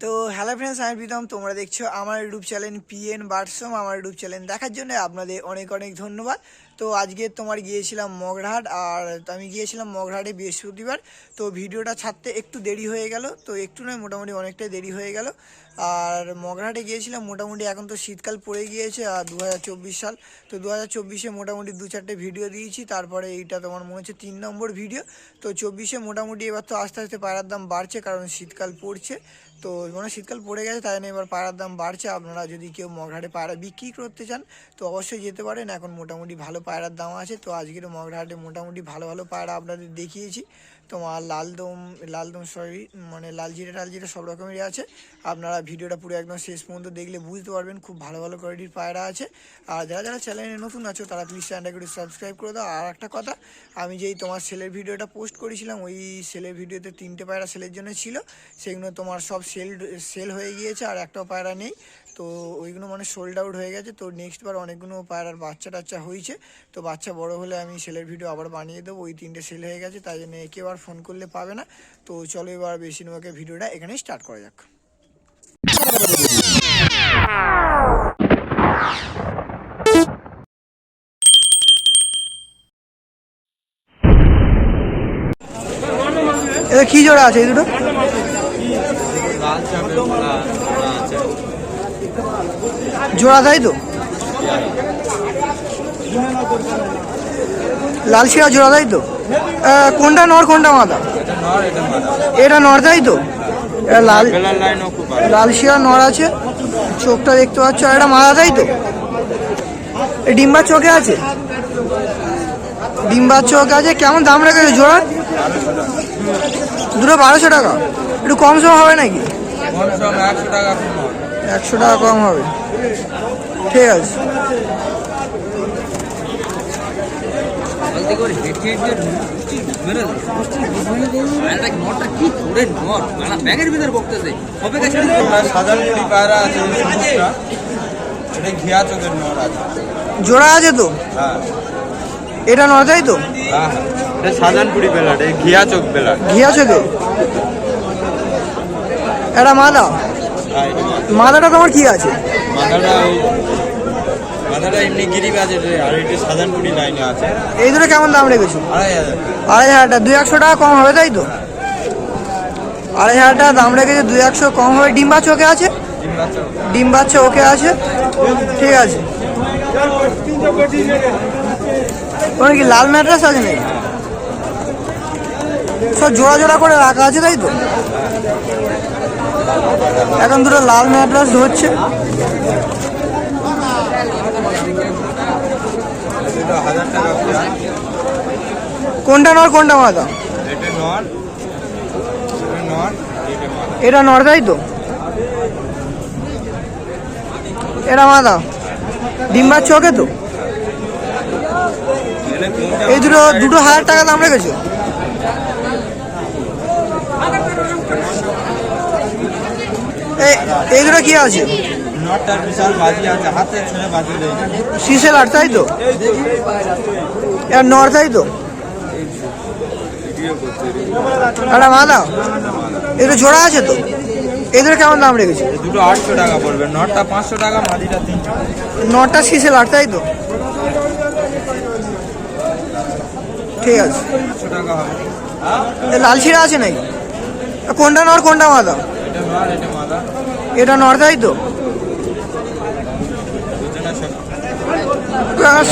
তো hello friends, আমি প্রীতম। তোমরা দেখছো আমার ইউটিউব চ্যানেল পিএন বার্ডসম। আমার ইউটিউব চ্যানেল দেখার জন্য আপনাদের অনেক অনেক ধন্যবাদ। তো আজকে গিয়েছিলাম মগরাহাট, আর আমি গিয়েছিলাম মগরাহাটে বৃহস্পতিবার। তো ভিডিওটা ছাড়তে একটু দেরি হয়ে গেল, তো একটু নয় মোটামুটি অনেকটাই দেরি হয়ে গেল। আর মগরাহাটে গিয়েছিলাম মোটামুটি, এখন তো শীতকাল পড়ে গিয়েছে আর 2024 সাল। তো 2024-এ মোটামুটি 2-4টে ভিডিও দিয়েছি, তারপরে এইটা তোমার মনে হচ্ছে 3 নম্বর ভিডিও। তো 24-এ মোটামুটি এবার তো আস্তে আস্তে পায়রার দাম বাড়ছে, কারণ শীতকাল পড়ছে। তো মানে শীতকাল পড়ে গেছে, তাই জন্য এবার পায়রার দাম বাড়ছে। আপনারা যদি কেউ মগরাহাটে পায়রা বিক্রি করতে চান তো অবশ্যই যেতে পারেন, এখন মোটামুটি ভালো পায়রার দাম আছে। তো আজকের মগরাহাটে মোটামুটি ভালো ভালো পায়রা আপনাদের দেখিয়েছি। তোমার লালদম সরি মানে লালজিরা সব রকমেরই আছে। আপনারা ভিডিওটা পুরো একদম শেষ পর্যন্ত দেখলে বুঝতে পারবেন, খুব ভালো ভালো কোয়ালিটির পায়রা আছে। আর যারা যারা চ্যানেলে নতুন আছো তারা প্লিজ চ্যানেলটা একটু সাবস্ক্রাইব করে দাও। আর একটা কথা, আমি যেই তোমার সেলের ভিডিওটা পোস্ট করেছিলাম, ওই সেলের ভিডিওতে 3টে পায়রা সেলের জন্য ছিল, সেগুলো তোমার সব সেল হয়ে গিয়েছে, আর একটাও পায়রা নেই। তো ওইগুলো মানে সোল্ড আউট হয়ে গেছে। তো নেক্সট বার অনেকগুলো পায়রার বাচ্চা টাচ্চা হয়েছে, তো বাচ্চা বড় হলে আমি সেলের ভিডিও আবার বানিয়ে দেবো। ওই 3টে সেল হয়ে গেছে, তাই জন্য একেবার ফোন করলে পাবে না। তো চলো এবার বেশিরভাগের ভিডিওটা এখানেই স্টার্ট করা যাক। এটা কি জোড়া আছে এই দুটো? জোড়া তাই তো? লাল শিরা জোড়া তাই তো? কোনটা নর কোনটা মাদা? এটা নর তাই তো? লাল শিরা নর আছে, চোখটা দেখতে পাচ্ছ। আর এটা মাদা তাই তো? ডিম্বার চোখে আছে, ডিম্বার চোখ আছে। কেমন দাম রেখেছে জোড়া? দুটো 1200 টাকা। একটু কম সম হবে নাকি? 100 টাকা কম হবে, ঠিক আছে। জোড়া আছে তো? এটা নয় তাই তো? সাজানপুরি বেলাট, ঘিয়া চোখ বেলাট। ঘিয়া চোখে এটা মাদা। মাদাটা তোমার কি আছে? মাদাটা এমনি গিরিবাজের, আর এটা সাজানপুরি লাইনে আছে। এই দুটো কেমন দাম রেখেছো? 2500 টাকা। 200 টাকা কম হবে তাই তো? 2500 টাকা দাম রেখেছে, 200 কম হবে। ডিম্বা চোখে আছে, ডিম্বা চোখে আছে, ঠিক আছে। তোমার কি লাল ম্যাট্রেস আছে নাকি? সব জোড়া জোড়া করে রাখা আছে তাই তো? এখন দুটো লাল ম্যাট্রেস ধরছে। কোনটা নর কোনটা মাদা? এটা নর তাই তো? এটা মাদা, ডিম্বার চোখে তো? এই দুটো 1000 টাকা দাম রেখেছো। এই দুটো কি আছে? সিসেল আর তাই তো? এর নর তাই তো? একটা মাদা। এগুলো জোড়া আছে তো? এদের কেমন দাম রেখেছে? দুটো 800 টাকা পড়বে। নটটা 500 টাকা, মাদিটা 300। নটটা সিসেল আর তাই তো? ঠিক আছে, 800 টাকা হবে। লাল শিরা আছে নাকি? কোনটা নর কোনটা মাদা? এটা নর, এটা মাদা। এটা নর তাই তো?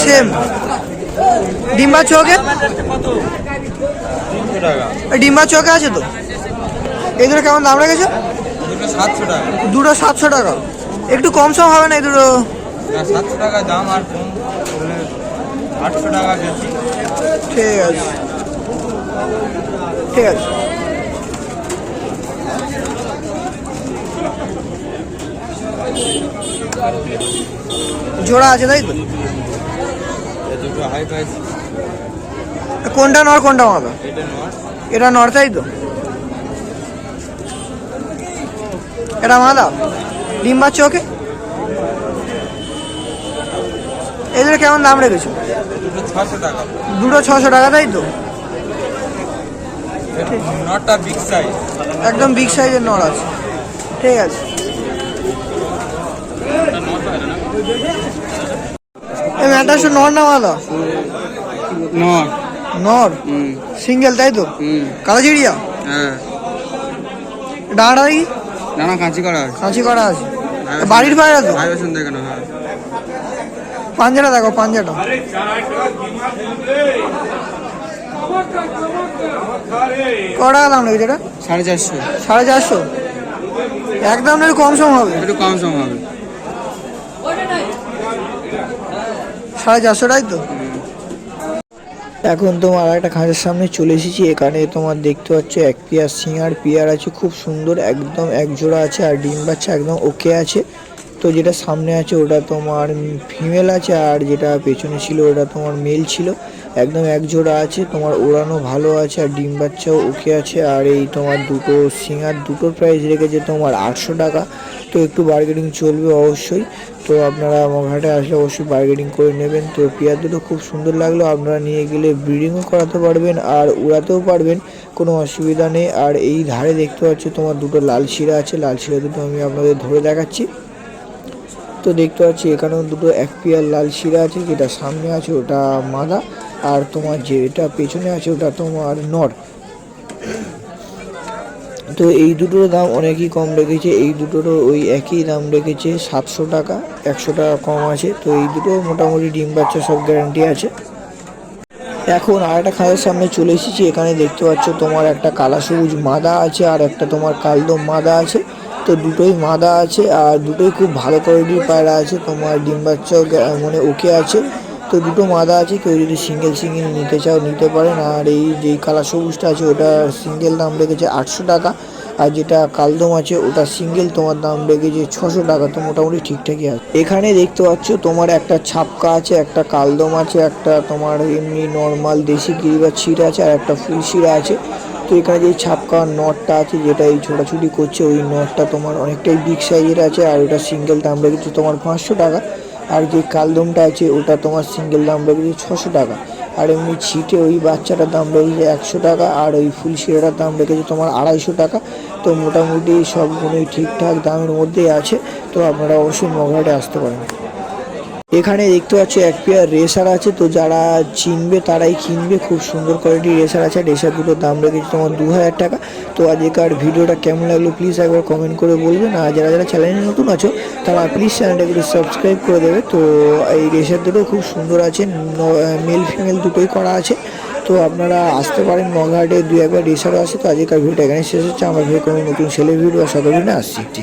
সেম। ডিম্বার চোখে? 300 টাকা। ডিম্বার চোখে আছে তো? এই দুটো কেমন দাম রেখেছো? দুটো 700 টাকা। দুটো 700 টাকা। একটু কম সম হবে না এই দুটো? 700 টাকা দাম, আর কম হলে 800 টাকা বেশি। ঠিক আছে, ঠিক আছে। জোড়া আছে তাই তো? দুটো হাই প্রাইস। কোনটা নর কোনটা মাদা? এটা নর, এটা নর তাই তো? এটা মাদা, ডিম্বার চোখে। এই দুটো কেমন দাম রেখেছো? দুটো 600 টাকা। দুটো 600 টাকা তাই তো? নটটা বিগ সাইজ, একদম বিগ সাইজের নড় আছে। ঠিক আছে। এই ম্যাটারটা নর না মাদা? নর। নর সিঙ্গেল তাই তো? কালাজিরিয়া? হ্যাঁ। ডাঁড়া কি? না কাঁচি করা আছে। কাঁচি করা আছে। বাড়ির পায়রা তো? ভাইবেশন দেখে না। হ্যাঁ। পাঞ্জাটা দেখো, পাঞ্জাটা। কটা দাম লেগেছে এটা? 450। 450? একদম না, কম সম হবে? একটু কম সম হবে। 450 তাই তো? এখন তোমার একটা খাঁচার সামনে চলে এসেছি। এখানে তোমার দেখতে পাচ্ছ এক পেয়ার সিঙ্গার পেয়ার আছে, খুব সুন্দর, একদম এক জোড়া আছে। আর ডিম বাচ্চা একদম ওকে আছে। তো যেটা সামনে আছে ওটা তোমার ফিমেল আছে, আর যেটা পেছনে ছিল ওটা তোমার মেল ছিল। একদম এক জোড়া আছে, তোমার ওড়ানো ভালো আছে, আর ডিম বাচ্চাও ওকে আছে। আর এই তোমার দুটো সিঙ্গার দুটোর প্রাইস রেখেছে তোমার 800 টাকা। তো একটু বার্গেনিং চলবে অবশ্যই। তো আপনারা মগহাটে আসলে অবশ্যই বার্গেনিং করে নেবেন। তো পেয়ার দুটো খুব সুন্দর লাগলো, আপনারা নিয়ে গেলে ব্রিডিংও করাতে পারবেন আর উড়াতেও পারবেন, কোনো অসুবিধা নেই। আর এই ধারে দেখতে পাচ্ছ তোমার দুটো লাল শিরা আছে, লাল শিরা দুটো আমি আপনাদের ধরে দেখাচ্ছি। তো দেখতে পাচ্ছি এখানেও দুটো এক পেয়ার লাল শিরা আছে, যেটা সামনে আছে ওটা মাদা, আর তোমার যেটা পেছনে আছে ওটা তোমার নর। তো এই দুটোর দাম অনেকই কম রেখেছে, এই দুটোরও ওই একই দাম রেখেছে 700 টাকা, 100 টাকা কম আছে। তো এই দুটো মোটামুটি ডিম বাচ্চা সব গ্যারান্টি আছে। এখন আর একটা খাঁচার সামনে চলে এসেছি। এখানে দেখতে পাচ্ছ তোমার একটা কালা সবুজ মাদা আছে আর একটা তোমার কালদম মাদা আছে। তো দুটোই মাদা আছে আর দুটোই খুব ভালো কোয়ালিটির পায়রা আছে, তোমার ডিম বাচ্চাও মানে ওকে আছে। তো দুটো মাদা আছে, কেউ যদি সিঙ্গেল নিতে চাও নিতে পারেন। আর এই যেই কালা সবুজটা আছে ওটা সিঙ্গেল দাম রেখেছে 800 টাকা, আর যেটা কালদম আছে ওটা সিঙ্গেল তোমার দাম রেখেছে 600 টাকা। তো মোটামুটি ঠিকঠাকই আছে। এখানে দেখতে পাচ্ছ তোমার একটা ছাপকা আছে, একটা কালদম আছে, একটা তোমার এমনি নর্মাল দেশি গিরিবাজ শিরা আছে, আর একটা ফুল শিরা আছে। তো এখানে যে ছাপকা নটটা আছে, যেটা এই ছোটাছুটি করছে, ওই নটটা তোমার অনেকটাই বিগ সাইজের আছে, আর ওটা সিঙ্গেল দাম রেখেছে তোমার 500 টাকা। আর যে কালদমটা আছে ওটা তোমার সিঙ্গেল দাম রেখেছে 600 টাকা। আর এমনি ছিটে ওই বাচ্চাটার দাম রেখেছে 100 টাকা, আর ওই ফুল শিরাটার দাম রেখেছে তোমার 250 টাকা। তো মোটামুটি সবগুলোই ঠিকঠাক দামের মধ্যেই আছে। তো আপনারা অবশ্যই মগহাটে আসতে পারেন। এখানে দেখতে পাচ্ছি এক পেয়ার রেসার আছে, তো যারা চিনবে তারাই কিনবে, খুব সুন্দর কোয়ালিটির রেসার আছে। রেসার দুটো দাম রেখেছে তোমার 2000 টাকা। তো আজকের ভিডিওটা কেমন লাগলো প্লিজ একবার কমেন্ট করে বলবেন। আর যারা যারা চ্যানেলে নতুন আছো তারা প্লিজ চ্যানেলটাকে একটু সাবস্ক্রাইব করে দেবে। তো এই রেসার দুটো খুব সুন্দর আছে, মেল ফিমেল দুটোই করা আছে। তো আপনারা আসতে পারেন মগহাটে, 2-1বার রেসারও আছে। তো আজকের ভিডিওটা এখানে শেষ হচ্ছে। আমরা কোনো নতুন ছেলে ভিডিও বা সকাল ভিডিও আসছি।